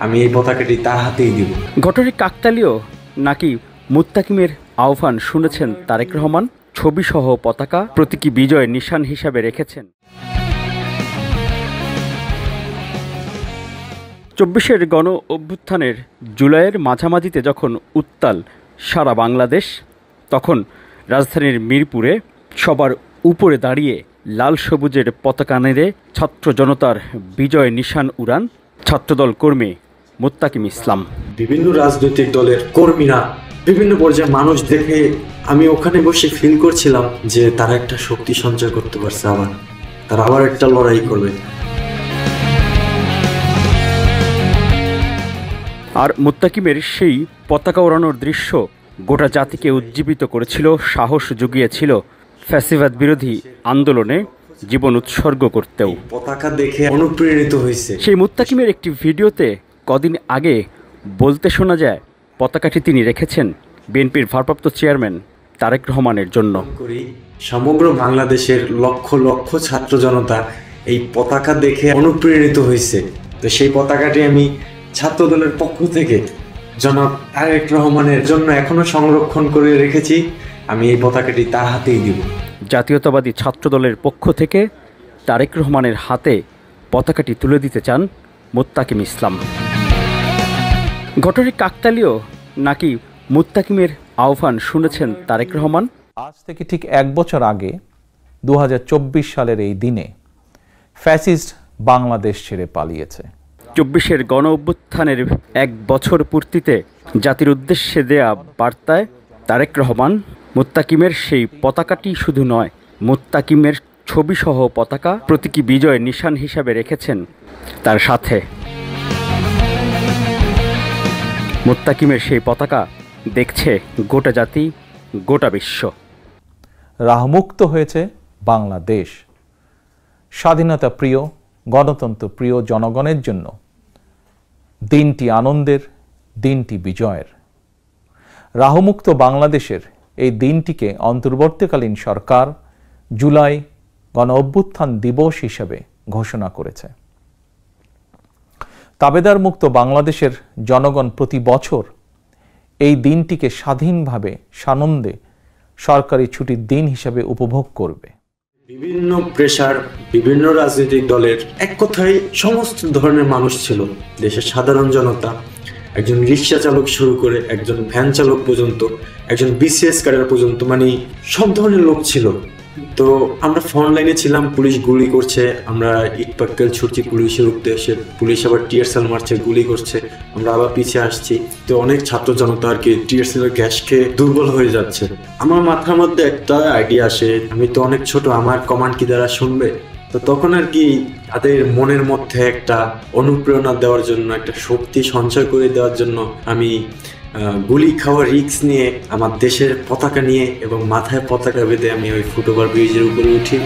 আমি এই পতাকাটি তার হাতেই দিব। ঘটনাটি কাকতালীয় নাকি মুত্তাকিমের আহ্বান শুনেছেন তারেক রহমান? ছবিসহ পতাকা প্রতীকী বিজয় নিশান হিসাবে রেখেছেন। ২৪-এর গণ অভ্যুত্থানের জুলাইয়ের মাঝামাঝিতে যখন উত্তাল সারা বাংলাদেশ, তখন রাজধানীর মিরপুরে সবার উপরে দাঁড়িয়ে লাল সবুজের পতাকা নেড়ে ছাত্র জনতার বিজয় নিশান উড়ান ছাত্রদল কর্মী মুত্তাকিম ইসলাম। বিভিন্ন রাজনৈতিক দলের কর্মীরা, বিভিন্ন পর্যায়ে মানুষ দেখে আমি ওখানে বসে ফিল করছিলাম যে তারা একটা শক্তি সঞ্চয় করতে পারছে, তারা আবার একটা লড়াই করবে। আর মুত্তাকিমের সেই পতাকা ওড়ানোর দৃশ্য গোটা জাতিকে উজ্জীবিত করেছিল, সাহস জুগিয়েছিল ফ্যাসিবাদ বিরোধী আন্দোলনে জীবন উৎসর্গ করতেও। পতাকা দেখে অনুপ্রেরিত হয়েছে। সেই মুত্তাকিমের একটি ভিডিওতে কদিন আগে বলতে শোনা যায়, পতাকাটি তিনি রেখেছেন বিএনপির ভারপ্রাপ্ত চেয়ারম্যান তারেক রহমানের জন্য। সমগ্র বাংলাদেশের লক্ষ লক্ষ ছাত্র জনতা এই পতাকা দেখে অনুপ্রেরিত হয়েছে। তো সেই পতাকাটি আমি ছাত্রদলের পক্ষ থেকে জনাব তারেক রহমানের জন্য এখনো সংরক্ষণ করে রেখেছি। আমি এই পতাকাটি তার হাতেই দিব। জাতীয়তাবাদী ছাত্রদলের পক্ষ থেকে তারেক রহমানের হাতে পতাকাটি তুলে দিতে চান মুত্তাকিম ইসলাম। ঘটনাটি কাকতালীয় নাকি মুত্তাকিমের আহ্বান শুনেছেন তারেক রহমান? আজ থেকে ঠিক 1 বছর আগে 2024 সালের এই দিনে ফ্যাসিস্ট বাংলাদেশ ছেড়ে পালিয়েছে। ২৪-এর গণ অভ্যুত্থানের 1 বছর পূর্তিতে জাতির উদ্দেশ্যে দেয়া বার্তায় তারেক রহমান মুত্তাকিমের সেই পতাকাটি শুধু নয়, মুত্তাকিমের ছবিসহ পতাকা প্রতীকী বিজয় নিশান হিসাবে রেখেছেন তার সাথে। মুত্তাকিমের সেই পতাকা দেখছে গোটা জাতি, গোটা বিশ্ব। রাহমুক্ত হয়েছে বাংলাদেশ। স্বাধীনতা প্রিয়, গণতন্ত্র প্রিয় জনগণের জন্য দিনটি আনন্দের, দিনটি বিজয়ের। রাহমুক্ত বাংলাদেশের এই দিনটিকে অন্তর্বর্তীকালীন সরকার জুলাই গণ অভ্যুত্থান দিবস হিসেবে ঘোষণা করেছে। তাবেদার মুক্ত বাংলাদেশের জনগণ প্রতি বছর এই দিনটিকে স্বাধীনভাবে সানন্দে সরকারি ছুটির দিন হিসেবে উপভোগ করবে। বিভিন্ন প্রেশার, বিভিন্ন রাজনৈতিক দলের, এক কথায় সমস্ত ধরনের মানুষ ছিল। দেশের সাধারণ জনতা, একজন রিক্সা চালক শুরু করে একজন ভ্যান চালক পর্যন্ত, একজন বিসিএস ক্যাডার পর্যন্ত, মানে সব ধরনের লোক ছিল। তো আমরা ফ্রন্ট লাইনে ছিলাম, পুলিশ গুলি করছে, আমরা ইট পাক্কেল ছুটছি পুলিশের উদ্দেশ্যে, পুলিশ আবার টিয়ার সেল মারছে, গুলি করছে, আমরা আবার পিছিয়ে আসছি। তো অনেক ছাত্র জনতা আর কি টিয়ার সেলের গ্যাস খেয়ে দুর্বল হয়ে যাচ্ছে। আমার মাথার মধ্যে একটা আইডিয়া আসে, আমি তো অনেক ছোট, আমার কমান্ড কি দ্বারা শুনবে? তো তখন আর কি তাদের মনের মধ্যে একটা অনুপ্রেরণা দেওয়ার জন্য, একটা শক্তি সঞ্চয় করে দেওয়ার জন্য আমি গুলি খাওয়ার রিস্ক নিয়ে আমার দেশের পতাকা নিয়ে এবং মাথায় পতাকা বেঁধে আমি ওই ফুটওভার ব্রিজের উপরে উঠি।